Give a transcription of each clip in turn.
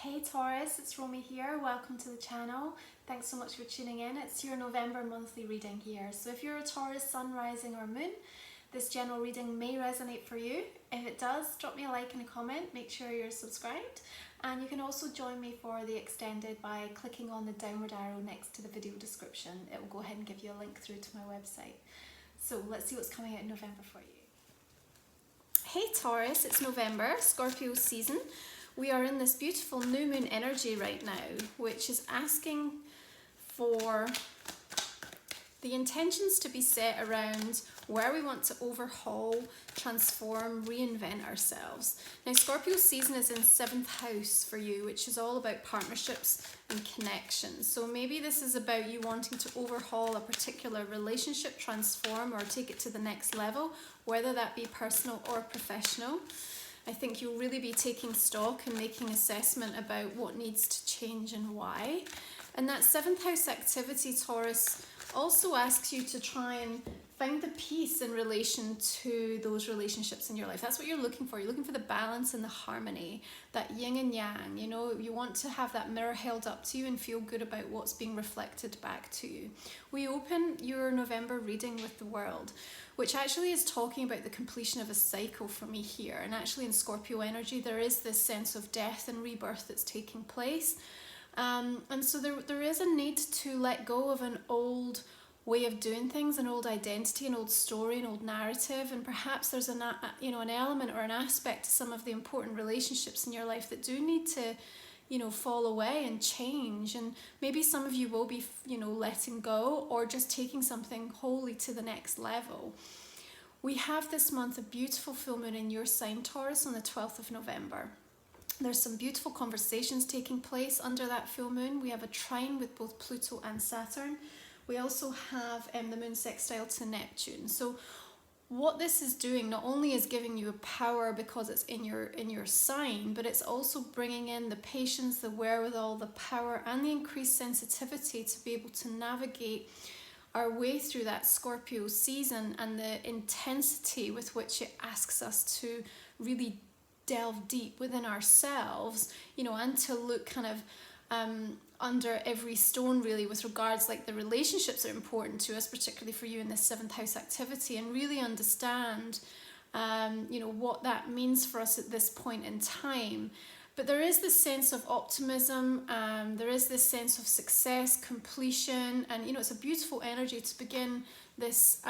Hey Taurus, it's Romy here. Welcome to the channel. Thanks so much for tuning in. It's your November monthly reading here. So if you're a Taurus sun, rising or moon, this general reading may resonate for you. If it does, drop me a like and a comment. Make sure you're subscribed. And you can also join me for the extended by clicking on the downward arrow next to the video description. It will go ahead and give you a link through to my website. So let's see what's coming out in November for you. Hey Taurus, it's November, Scorpio season. We are in this beautiful new moon energy right now, which is asking for the intentions to be set around where we want to overhaul, transform, reinvent ourselves. Now, Scorpio season is in 7th house for you, which is all about partnerships and connections. So maybe this is about you wanting to overhaul a particular relationship, transform or take it to the next level, whether that be personal or professional. I think you'll really be taking stock and making assessment about what needs to change and why. And that 7th house activity, Taurus, also asks you to try and find the peace in relation to those relationships in your life. That's what you're looking for. You're looking for the balance and the harmony, that yin and yang. You know, you want to have that mirror held up to you and feel good about what's being reflected back to you. We open your November reading with the World, which actually is talking about the completion of a cycle for me here. And actually in Scorpio energy, there is this sense of death and rebirth that's taking place. And so there is a need to let go of an old way of doing things, an old identity, an old story, an old narrative, and perhaps there's an element or an aspect to some of the important relationships in your life that do need to, fall away and change. And maybe some of you will be, letting go or just taking something wholly to the next level. We have this month a beautiful full moon in your sign, Taurus, on the 12th of November. There's some beautiful conversations taking place under that full moon. We have a trine with both Pluto and Saturn. We also have the moon sextile to Neptune. So what this is doing not only is giving you a power because it's in your sign, but it's also bringing in the patience, the wherewithal, the power, and the increased sensitivity to be able to navigate our way through that Scorpio season and the intensity with which it asks us to really delve deep within ourselves, and to look kind of under every stone really with regards like the relationships that are important to us, particularly for you in this 7th house activity, and really understand what that means for us at this point in time. But there is this sense of optimism, there is this sense of success, completion, and it's a beautiful energy to begin this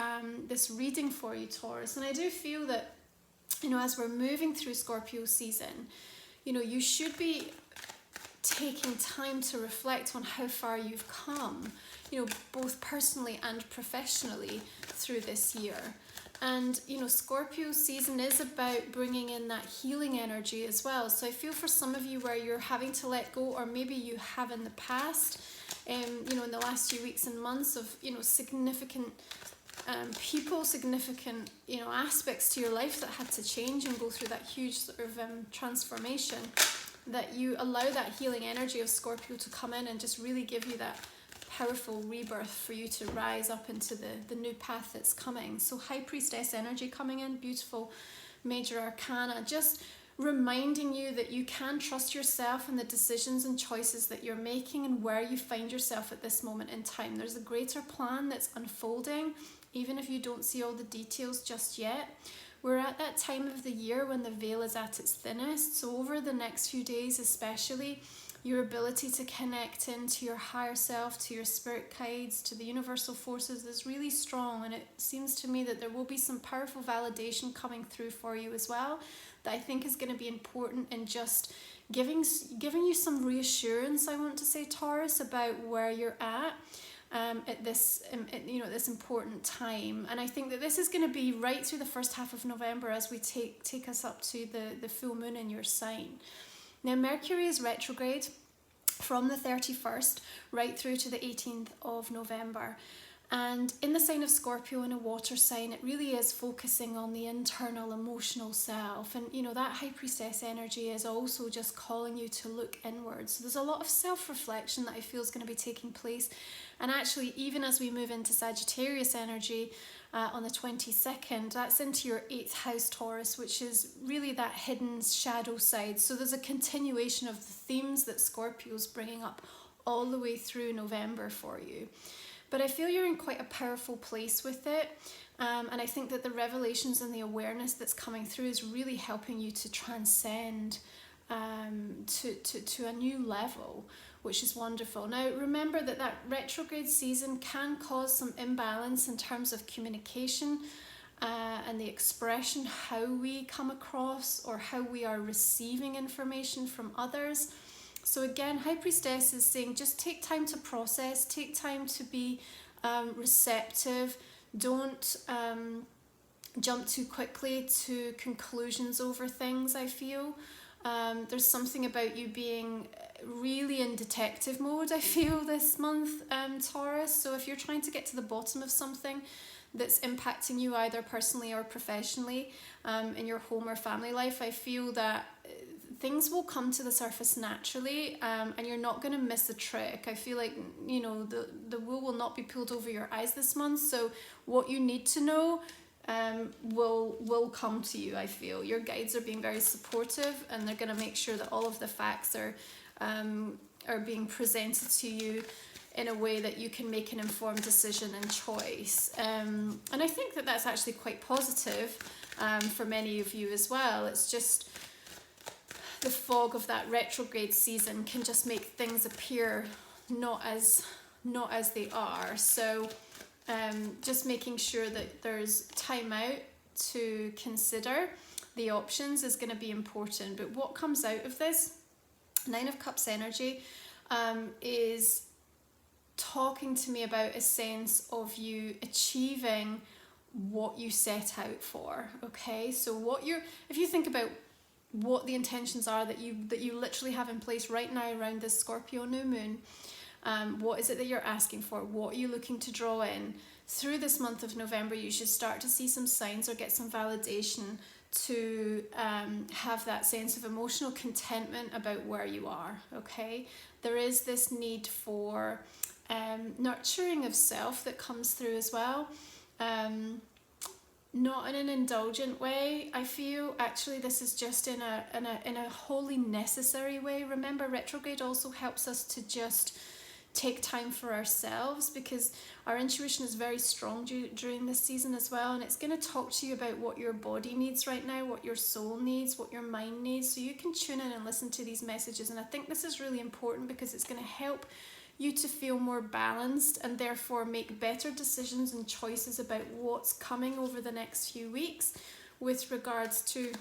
reading for you, Taurus. And I do feel that as we're moving through Scorpio season, you should be taking time to reflect on how far you've come, both personally and professionally through this year. And, Scorpio season is about bringing in that healing energy as well. So I feel for some of you where you're having to let go, or maybe you have in the past, in the last few weeks and months of, significant people, significant, aspects to your life that had to change and go through that huge sort of transformation, that you allow that healing energy of Scorpio to come in and just really give you that powerful rebirth for you to rise up into the new path that's coming. So High Priestess energy coming in, beautiful major arcana, just reminding you that you can trust yourself and the decisions and choices that you're making and where you find yourself at this moment in time. There's a greater plan that's unfolding, even if you don't see all the details just yet. We're at that time of the year when the veil is at its thinnest. So over the next few days especially, your ability to connect into your higher self, to your spirit guides, to the universal forces is really strong. And it seems to me that there will be some powerful validation coming through for you as well, that I think is going to be important in just giving you some reassurance, I want to say, Taurus, about where you're at this important time. And I think that this is going to be right through the first half of November as we take us up to the full moon in your sign. Now Mercury is retrograde from the 31st right through to the 18th of November. And in the sign of Scorpio, in a water sign, it really is focusing on the internal emotional self. And that High Priestess energy is also just calling you to look inwards. So there's a lot of self-reflection that I feel is going to be taking place. And actually, even as we move into Sagittarius energy, on the 22nd. That's into your 8th house, Taurus, which is really that hidden shadow side. So there's a continuation of the themes that Scorpio's bringing up all the way through November for you. But I feel you're in quite a powerful place with it. And I think that the revelations and the awareness that's coming through is really helping you to transcend to a new level, which is wonderful. Now remember that retrograde season can cause some imbalance in terms of communication and the expression, how we come across or how we are receiving information from others. So again, High Priestess is saying just take time to process, take time to be receptive. Don't jump too quickly to conclusions over things, I feel. There's something about you being really in detective mode, I feel, this month, Taurus. So if you're trying to get to the bottom of something that's impacting you either personally or professionally in your home or family life, I feel that things will come to the surface naturally, and you're not going to miss a trick. I feel like, you know, the wool will not be pulled over your eyes this month. So what you need to know will come to you. I feel your guides are being very supportive, and they're going to make sure that all of the facts are being presented to you in a way that you can make an informed decision and choice. And I think that that's actually quite positive for many of you as well. It's just the fog of that retrograde season can just make things appear not as they are. So just making sure that there's time out to consider the options is going to be important. But what comes out of this 9 of Cups energy is talking to me about a sense of you achieving what you set out for. Okay, so if you think about what the intentions are that you literally have in place right now around this Scorpio new moon, what is it that you're asking for? What are you looking to draw in? Through this month of November, you should start to see some signs or get some validation to have that sense of emotional contentment about where you are. Okay, there is this need for nurturing of self that comes through as well. Not in an indulgent way, I feel. Actually, this is just in a wholly necessary way. Remember, retrograde also helps us to just take time for ourselves, because our intuition is very strong during this season as well, and it's going to talk to you about what your body needs right now, what your soul needs, what your mind needs, so you can tune in and listen to these messages. And I think this is really important because it's going to help you to feel more balanced and therefore make better decisions and choices about what's coming over the next few weeks with regards to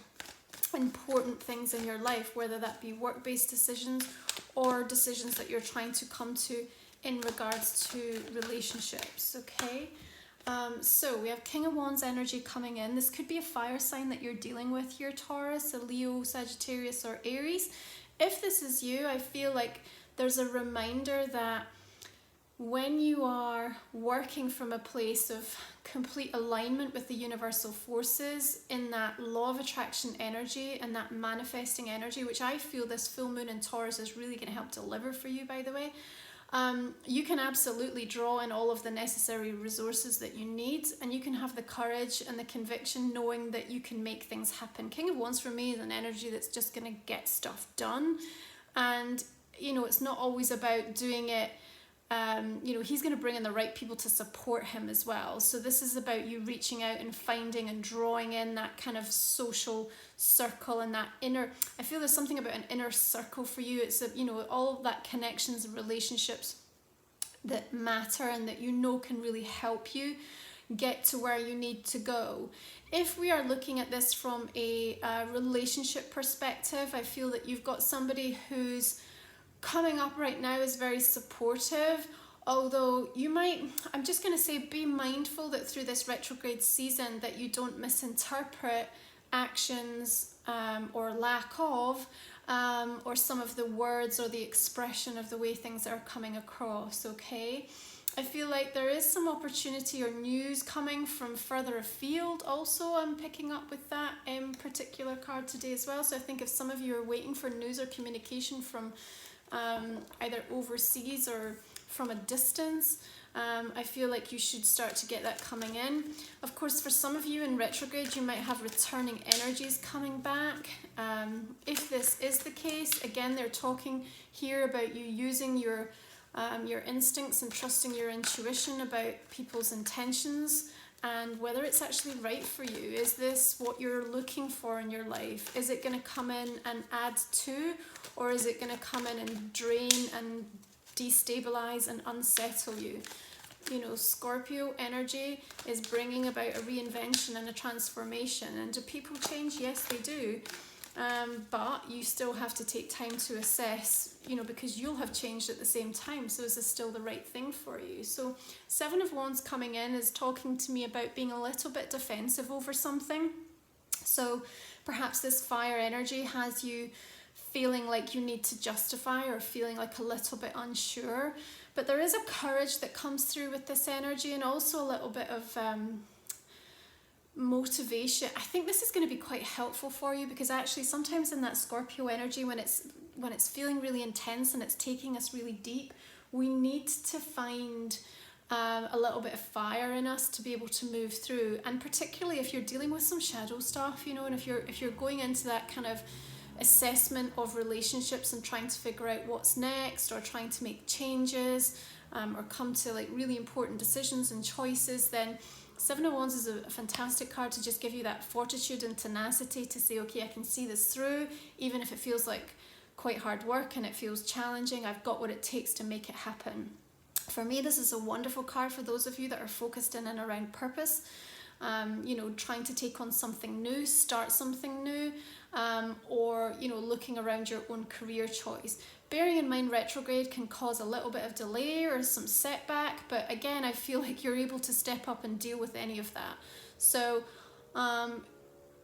important things in your life, whether that be work-based decisions or decisions that you're trying to come to in regards to relationships. Okay, so we have King of Wands energy coming in. This could be a fire sign that you're dealing with here, Taurus, a Leo, Sagittarius or Aries. If this is you, I feel like there's a reminder that when you are working from a place of complete alignment with the universal forces in that law of attraction energy and that manifesting energy, which I feel this full moon in Taurus is really going to help deliver for you, by the way, you can absolutely draw in all of the necessary resources that you need, and you can have the courage and the conviction knowing that you can make things happen. King of Wands for me is an energy that's just going to get stuff done, and you know, it's not always about doing it. You know, he's going to bring in the right people to support him as well. So this is about you reaching out and finding and drawing in that kind of social circle and that inner, I feel there's something about an inner circle for you. It's, you know, all of that connections and relationships that matter and that you know can really help you get to where you need to go. If we are looking at this from a relationship perspective, I feel that you've got somebody who's coming up right now is very supportive, although you might, I'm just going to say, be mindful that through this retrograde season that you don't misinterpret actions or lack of or some of the words or the expression of the way things are coming across. Okay, I feel like there is some opportunity or news coming from further afield also. I'm picking up with that particular card today as well. So I think if some of you are waiting for news or communication from either overseas or from a distance, I feel like you should start to get that coming in. Of course, for some of you in retrograde, you might have returning energies coming back. If this is the case, again, they're talking here about you using your instincts and trusting your intuition about people's intentions and whether it's actually right for you. Is this what you're looking for in your life? Is it going to come in and add to, or is it going to come in and drain and destabilize and unsettle you? You know, Scorpio energy is bringing about a reinvention and a transformation. And do people change? Yes, they do. But you still have to take time to assess, you know, because you'll have changed at the same time. So is this still the right thing for you? So Seven of Wands coming in is talking to me about being a little bit defensive over something. So perhaps this fire energy has you feeling like you need to justify or feeling like a little bit unsure. But there is a courage that comes through with this energy, and also a little bit of motivation. I think this is going to be quite helpful for you, because actually sometimes in that Scorpio energy, when it's feeling really intense and it's taking us really deep, we need to find a little bit of fire in us to be able to move through. And particularly if you're dealing with some shadow stuff, you know, and if you're going into that kind of assessment of relationships and trying to figure out what's next, or trying to make changes, or come to like really important decisions and choices, then Seven of Wands is a fantastic card to just give you that fortitude and tenacity to say, okay, I can see this through, even if it feels like quite hard work and it feels challenging. I've got what it takes to make it happen. For me, this is a wonderful card for those of you that are focused in and around purpose, you know, trying to take on something new, start something new, or, you know, looking around your own career choice. Bearing in mind retrograde can cause a little bit of delay or some setback, but again, I feel like you're able to step up and deal with any of that. So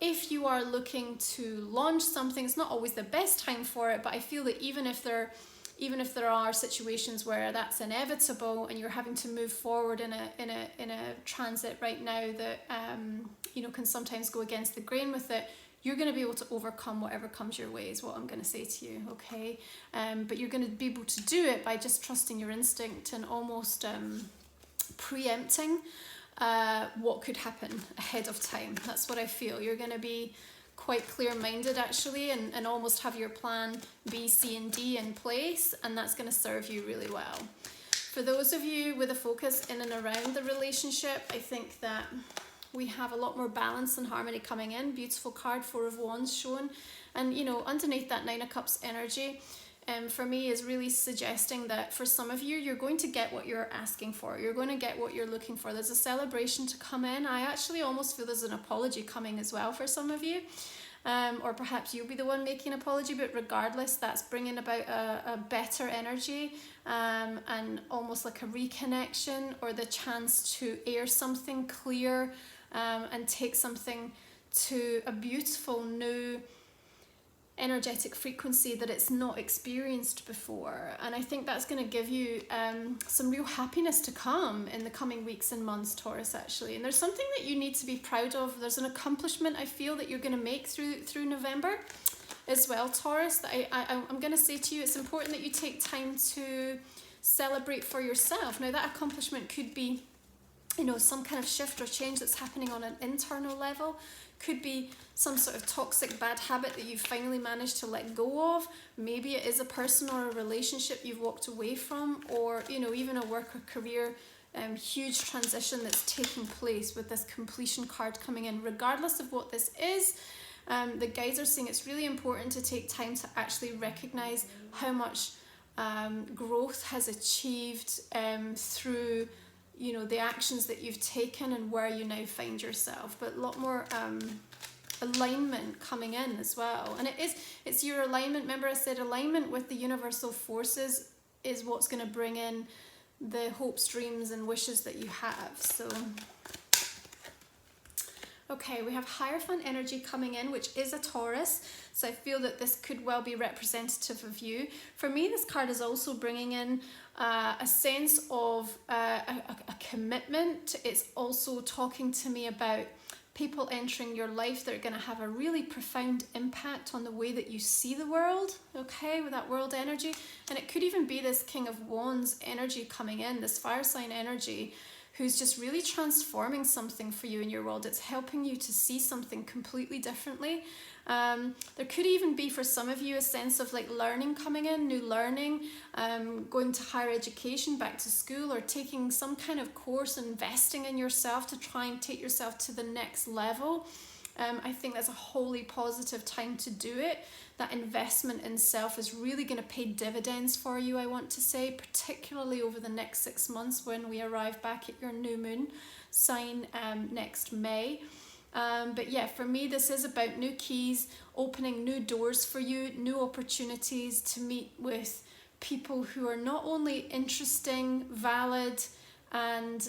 if you are looking to launch something, it's not always the best time for it, but I feel that even if there are situations where that's inevitable and you're having to move forward in a transit right now that you know, can sometimes go against the grain with it, you're going to be able to overcome whatever comes your way, is what I'm going to say to you, okay? But you're going to be able to do it by just trusting your instinct and almost preempting what could happen ahead of time. That's what I feel. You're going to be quite clear-minded actually, and almost have your plan B, C and D in place, and that's going to serve you really well. For those of you with a focus in and around the relationship, I think that we have a lot more balance and harmony coming in. Beautiful card, Four of Wands shown. And you know, underneath that Nine of Cups energy, for me is really suggesting that for some of you, you're going to get what you're asking for. You're going to get what you're looking for. There's a celebration to come in. I actually almost feel there's an apology coming as well for some of you. Or perhaps you'll be the one making an apology, but regardless, that's bringing about a better energy, and almost like a reconnection, or the chance to air something clear, and take something to a beautiful new energetic frequency that it's not experienced before. And I think that's going to give you some real happiness to come in the coming weeks and months, Taurus, actually. And there's something that you need to be proud of. There's an accomplishment I feel that you're going to make through November as well, Taurus, that I'm going to say to you, it's important that you take time to celebrate for yourself. Now, that accomplishment could be, you know, some kind of shift or change that's happening on an internal level. Could be some sort of toxic bad habit that you've finally managed to let go of. Maybe it is a person or a relationship you've walked away from, or, you know, even a work or career huge transition that's taking place with this completion card coming in. Regardless of what this is, the guides are saying it's really important to take time to actually recognize how much growth has achieved through, you know, the actions that you've taken and where you now find yourself. But a lot more alignment coming in as well. And it's your alignment. Remember I said alignment with the universal forces is what's going to bring in the hopes, dreams and wishes that you have. So okay, we have Hierophant energy coming in, which is a Taurus. So I feel that this could well be representative of you. For me, this card is also bringing in a sense of a commitment. It's also talking to me about people entering your life that are going to have a really profound impact on the way that you see the world, okay, with that world energy. And it could even be this King of Wands energy coming in, this fire sign energy, who's just really transforming something for you in your world. It's helping you to see something completely differently. There could even be for some of you a sense of like learning coming in, new learning, going to higher education, back to school, or taking some kind of course, investing in yourself to try and take yourself to the next level. I think that's a wholly positive time to do it. That investment in self is really going to pay dividends for you, I want to say, particularly over the next 6 months when we arrive back at your new moon sign next May. But yeah, for me, this is about new keys, opening new doors for you, new opportunities to meet with people who are not only interesting, valid, and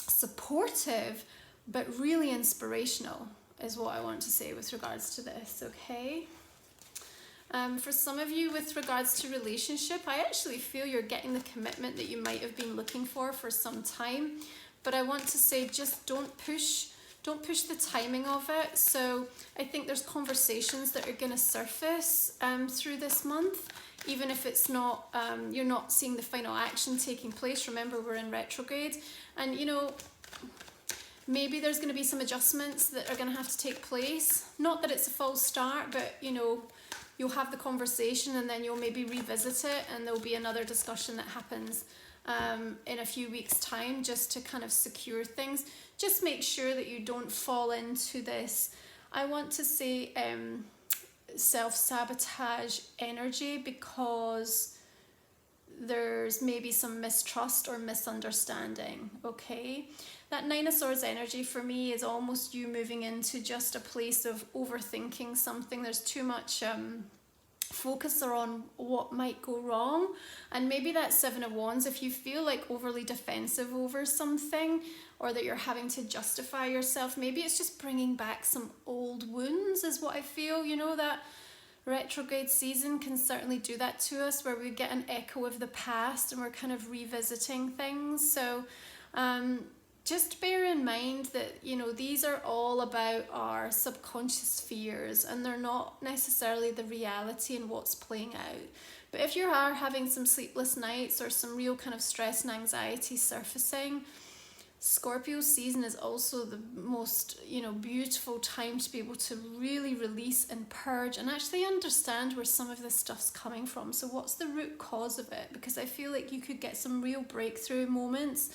supportive, but really inspirational is what I want to say with regards to this, okay? For some of you, with regards to relationship, I actually feel you're getting the commitment that you might have been looking for some time. But I want to say, just don't push the timing of it. So I think there's conversations that are going to surface through this month, even if it's not, you're not seeing the final action taking place. Remember, we're in retrograde, and you know, maybe there's going to be some adjustments that are going to have to take place. Not that it's a false start, but you know, you'll have the conversation and then you'll maybe revisit it, and there'll be another discussion that happens in a few weeks' time, just to kind of secure things. Just make sure that you don't fall into this, I want to say, self-sabotage energy, because there's maybe some mistrust or misunderstanding, okay? That Nine of Swords energy for me is almost you moving into just a place of overthinking something. There's too much focus on what might go wrong. And maybe that Seven of Wands, if you feel like overly defensive over something, or that you're having to justify yourself, maybe it's just bringing back some old wounds is what I feel. You know, that retrograde season can certainly do that to us, where we get an echo of the past and we're kind of revisiting things. So just bear in mind that, you know, these are all about our subconscious fears, and they're not necessarily the reality and what's playing out. But if you are having some sleepless nights or some real kind of stress and anxiety surfacing, Scorpio season is also the most, you know, beautiful time to be able to really release and purge and actually understand where some of this stuff's coming from. So what's the root cause of it? Because I feel like you could get some real breakthrough moments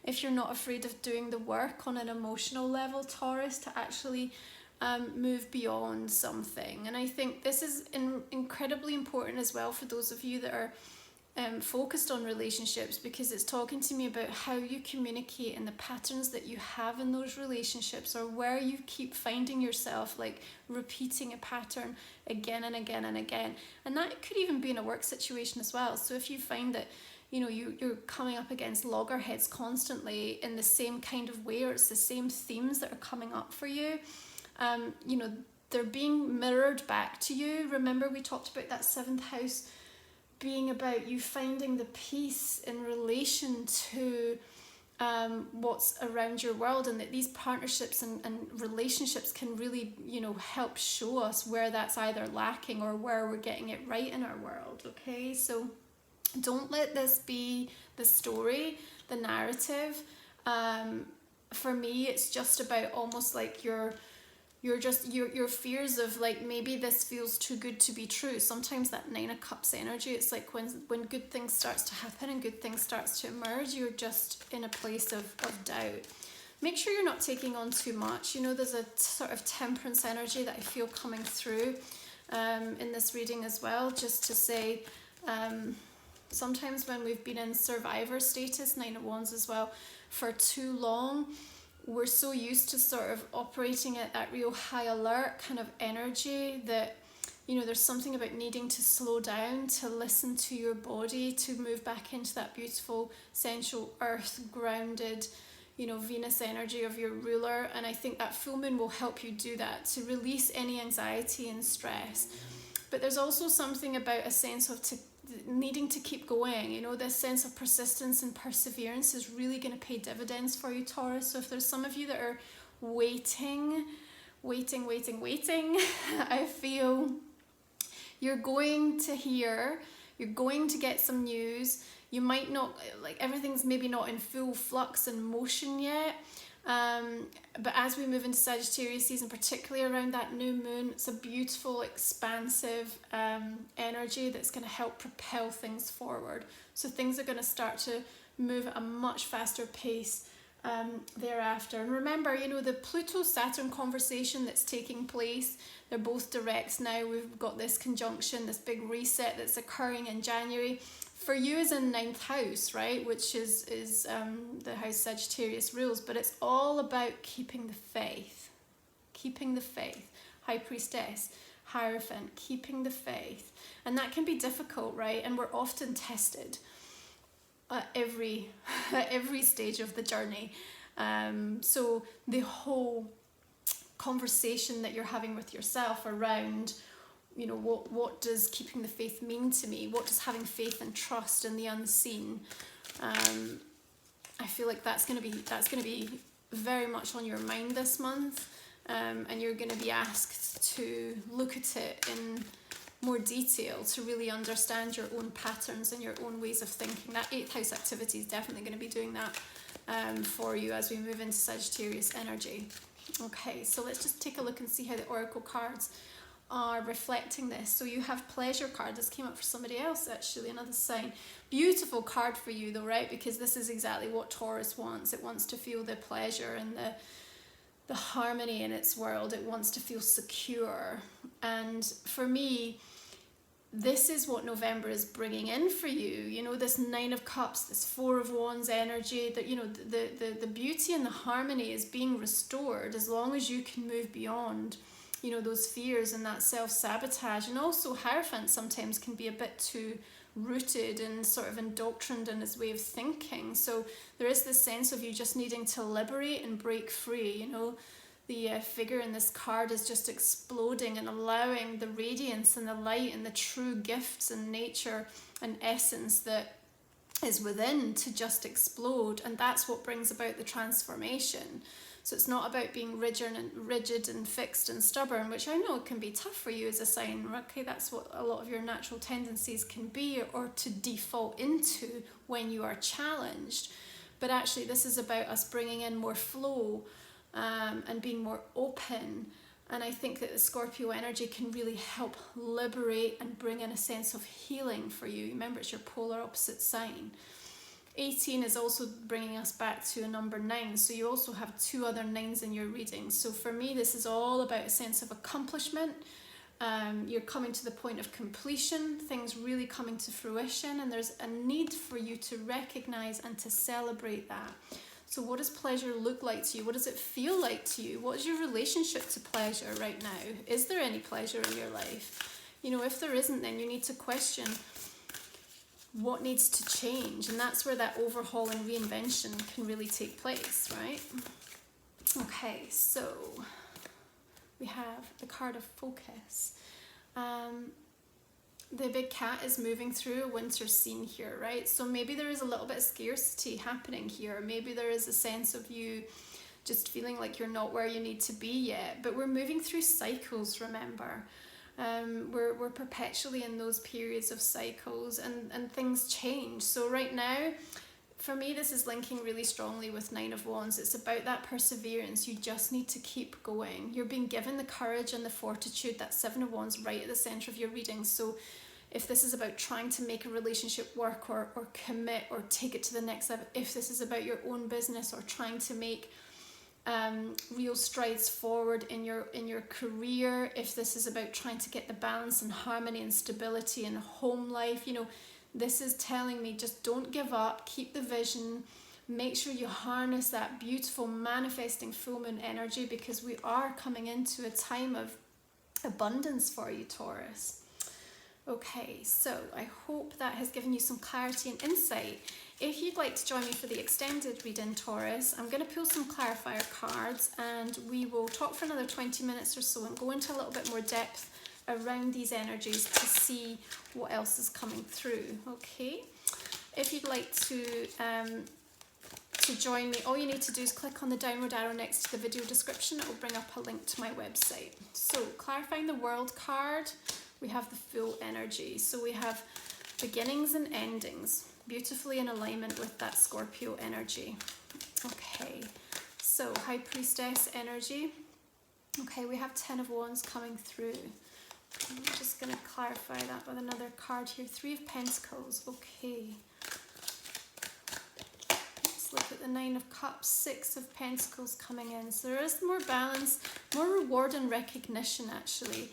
if you're not afraid of doing the work on an emotional level, Taurus, to actually move beyond something. And I think this is incredibly important as well for those of you that are focused on relationships, because it's talking to me about how you communicate and the patterns that you have in those relationships, or where you keep finding yourself like repeating a pattern again and again and again. And that could even be in a work situation as well. So if you find that, you know, you're coming up against loggerheads constantly in the same kind of way, or it's the same themes that are coming up for you, you know, they're being mirrored back to you. Remember, we talked about that 7th house being about you finding the peace in relation to what's around your world, and that these partnerships and relationships can really, you know, help show us where that's either lacking or where we're getting it right in our world, okay? So don't let this be the story, the narrative. For me, it's just about almost like your fears of like, maybe this feels too good to be true. Sometimes that 9 of Cups energy, it's like when good things starts to happen and good things starts to emerge, you're just in a place of doubt. Make sure you're not taking on too much. You know, there's a sort of temperance energy that I feel coming through in this reading as well, just to say, sometimes when we've been in survivor status, 9 of Wands as well, for too long, we're so used to sort of operating at that real high alert kind of energy that, you know, there's something about needing to slow down, to listen to your body, to move back into that beautiful, sensual, earth grounded, you know, Venus energy of your ruler. And I think that full moon will help you do that, to release any anxiety and stress. But there's also something about a sense of needing to keep going. You know, this sense of persistence and perseverance is really going to pay dividends for you, Taurus. So if there's some of you that are waiting. I feel you're going to get some news. You might not, like, everything's maybe not in full flux and motion yet. But as we move into Sagittarius season, particularly around that new moon, it's a beautiful, expansive energy that's going to help propel things forward. So things are going to start to move at a much faster pace thereafter. And remember, you know, the Pluto-Saturn conversation that's taking place, they're both directs now. We've got this conjunction, this big reset that's occurring in January. For you is in 9th house, right, which is the house Sagittarius rules, but it's all about keeping the faith. Keeping the faith. High Priestess, Hierophant, keeping the faith. And that can be difficult, right? And we're often tested at every stage of the journey. So the whole conversation that you're having with yourself around, you know, what does keeping the faith mean to me? What does having faith and trust in the unseen? I feel like that's going to be very much on your mind this month, and you're going to be asked to look at it in more detail to really understand your own patterns and your own ways of thinking. That 8th house activity is definitely going to be doing that for you as we move into Sagittarius energy. Okay, so let's just take a look and see how the oracle cards are reflecting this. So you have pleasure card. This came up for somebody else, actually, another sign. Beautiful card for you though, right? Because this is exactly what Taurus wants. It wants to feel the pleasure and the harmony in its world. It wants to feel secure. And for me, this is what November is bringing in for you. You know, this 9 of Cups, this 4 of Wands energy, that, you know, the beauty and the harmony is being restored as long as you can move beyond, you know, those fears and that self-sabotage. And also Hierophant sometimes can be a bit too rooted and sort of indoctrined in his way of thinking. So there is this sense of you just needing to liberate and break free. You know, the figure in this card is just exploding and allowing the radiance and the light and the true gifts and nature and essence that is within to just explode. And that's what brings about the transformation. So it's not about being rigid and fixed and stubborn, which I know can be tough for you as a sign. Okay, that's what a lot of your natural tendencies can be, or to default into when you are challenged. But actually this is about us bringing in more flow and being more open. And I think that the Scorpio energy can really help liberate and bring in a sense of healing for you. Remember, it's your polar opposite sign. 18 is also bringing us back to a number 9, so you also have 2 other 9s in your reading. So for me, this is all about a sense of accomplishment. You're coming to the point of completion, things really coming to fruition, and there's a need for you to recognize and to celebrate that. So what does pleasure look like to you? What does it feel like to you? What is your relationship to pleasure right now? Is there any pleasure in your life? You know, if there isn't, then you need to question what needs to change, and that's where that overhaul and reinvention can really take place, right? Okay, so we have the card of focus. The big cat is moving through a winter scene here, right? So maybe there is a little bit of scarcity happening here. Maybe there is a sense of you just feeling like you're not where you need to be yet, but we're moving through cycles, remember. We're perpetually in those periods of cycles, and things change. So right now, for me, this is linking really strongly with 9 of Wands. It's about that perseverance. You just need to keep going. You're being given the courage and the fortitude. That 7 of Wands right at the center of your reading. So if this is about trying to make a relationship work, or commit, or take it to the next level, if this is about your own business, or trying to make real strides forward in your career, if this is about trying to get the balance and harmony and stability in home life, you know, this is telling me just don't give up, keep the vision, make sure you harness that beautiful manifesting full moon energy, because we are coming into a time of abundance for you, Taurus. Okay, so I hope that has given you some clarity and insight. If you'd like to join me for the extended reading, Taurus, I'm going to pull some clarifier cards, and we will talk for another 20 minutes or so and go into a little bit more depth around these energies to see what else is coming through. Okay, if you'd like to to join me, all you need to do is click on the downward arrow next to the video description. It will bring up a link to my website. So clarifying the world card, we have the full energy. So we have beginnings and endings, beautifully in alignment with that Scorpio energy. Okay, so High Priestess energy. Okay, we have 10 of Wands coming through. I'm just going to clarify that with another card here. 3 of Pentacles. Okay. Let's look at the 9 of Cups. 6 of Pentacles coming in. So there is more balance, more reward and recognition actually.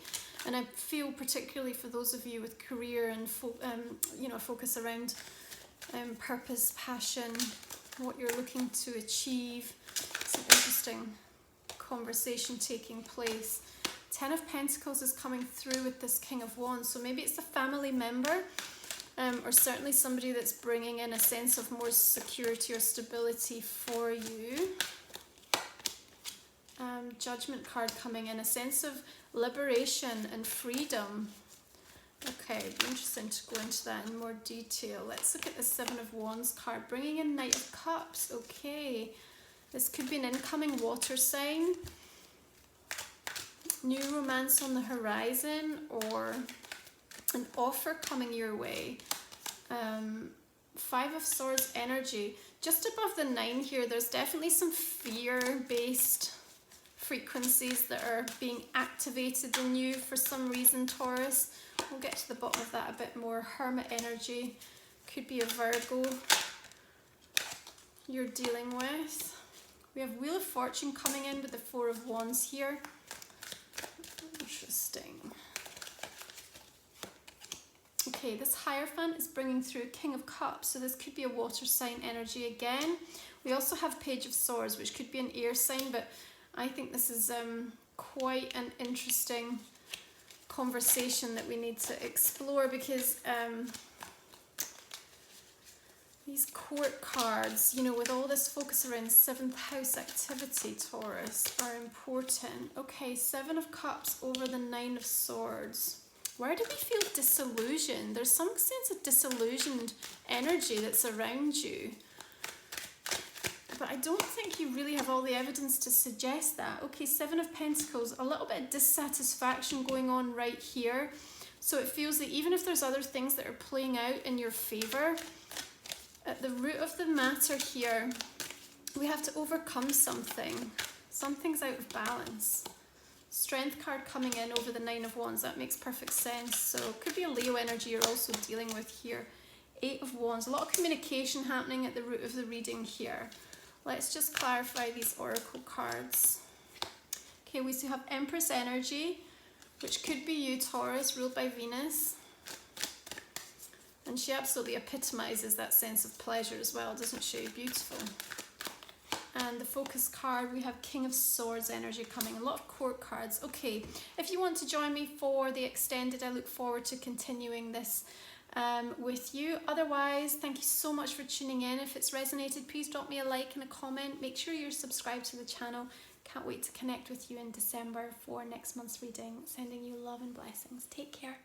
And I feel particularly for those of you with career and focus around purpose, passion, what you're looking to achieve. Some interesting conversation taking place. 10 of Pentacles is coming through with this King of Wands. So maybe it's a family member or certainly somebody that's bringing in a sense of more security or stability for you. Judgment card coming in, a sense of liberation and freedom. Okay, it'd be interesting to go into that in more detail. Let's look at the 7 of Wands card, bringing in Knight of Cups. Okay, this could be an incoming water sign, new romance on the horizon, or an offer coming your way. 5 of Swords energy. Just above the 9 here, there's definitely some fear-based frequencies that are being activated in you for some reason, Taurus. We'll get to the bottom of that a bit more. Hermit energy. Could be a Virgo you're dealing with. We have Wheel of Fortune coming in with the 4 of Wands here. Interesting. Okay, this Hierophant is bringing through King of Cups, so this could be a water sign energy again. We also have Page of Swords, which could be an air sign, but I think this is quite an interesting conversation that we need to explore, because these court cards, you know, with all this focus around 7th house activity, Taurus, are important. Okay, 7 of Cups over the 9 of Swords. Where do we feel disillusioned? There's some sense of disillusioned energy that's around you. But I don't think you really have all the evidence to suggest that. Okay, 7 of Pentacles, a little bit of dissatisfaction going on right here. So it feels that even if there's other things that are playing out in your favour, at the root of the matter here, we have to overcome something. Something's out of balance. Strength card coming in over the 9 of Wands, that makes perfect sense. So it could be a Leo energy you're also dealing with here. 8 of Wands, a lot of communication happening at the root of the reading here. Let's just clarify these oracle cards. Okay, we still have Empress energy, which could be you, Taurus, ruled by Venus. And she absolutely epitomizes that sense of pleasure as well, doesn't she? Beautiful. And the focus card, we have King of Swords energy coming. A lot of court cards. Okay, if you want to join me for the extended, I look forward to continuing this with you. Otherwise, thank you so much for tuning in. If it's resonated, please drop me a like and a comment. Make sure you're subscribed to the channel. Can't wait to connect with you in December for next month's reading. Sending you love and blessings. Take care.